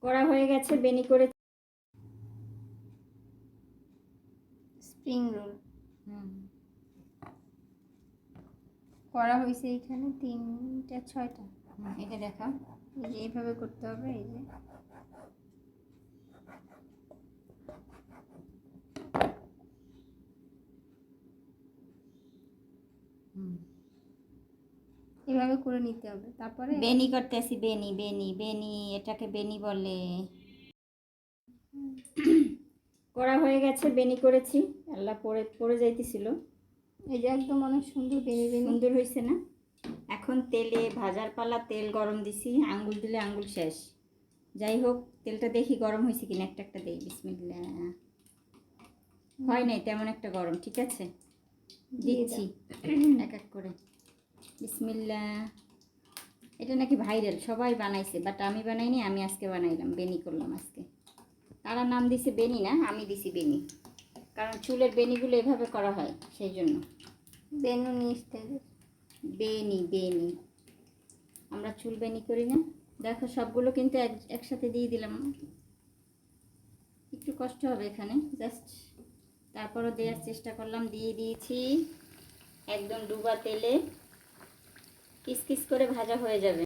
করা হয়ে গেছে, বেনি করে স্প্রিং রোল করা হয়েছে এখানে 3টা 6টা। এটা দেখাও, এই যে এইভাবে করতে হবে। এই যে এভাবে করে নিতে হবে। তারপরে বেনি করতেছি, বেনি বেনি বেনি, এটাকে বেনি বলে। করা হয়ে গেছে, বেনি করেছি। আল্লাহ পড়ে পড়ে যাইতেছিল। এই যে একদম অনেক সুন্দর বেনি বেনি সুন্দর হয়েছে না? এখন তেলে ভাজার পালা, তেল গরম দিছি, আঙ্গুল দিলে আঙ্গুল শেষ। যাই হোক, তেলটা দেখি গরম হয়েছে কিনা, একটা একটা দেই। বিসমিল্লাহ। হয় নাই তেমন একটা গরম, ঠিক আছে, দিচ্ছি এক এক করে। বিসমিল্লাহ। এটা নাকি ভাইরাল, সবাই বানাইছে, বাট আমি বানাইনি, আমি আজকে বানাইলাম, বেনি করলাম আজকে। তারা নাম দিছে বেনি না, আমি দিছি বেনি, কারণ চুলের বেনিগুলো এভাবে করা হয়, সেই জন্য বেনুনি স্টাইলের বেনি বেনি। আমরা চুল বেনি করি না। দেখো সবগুলো কিন্তু একসাথে দিয়ে দিলাম, একটু কষ্ট হবে এখানে, জাস্ট তারপরও দেওয়ার চেষ্টা করলাম, দিয়ে দিয়েছি। একদম ডুবা তেলে কিস কিস করে ভাজা হয়ে যাবে।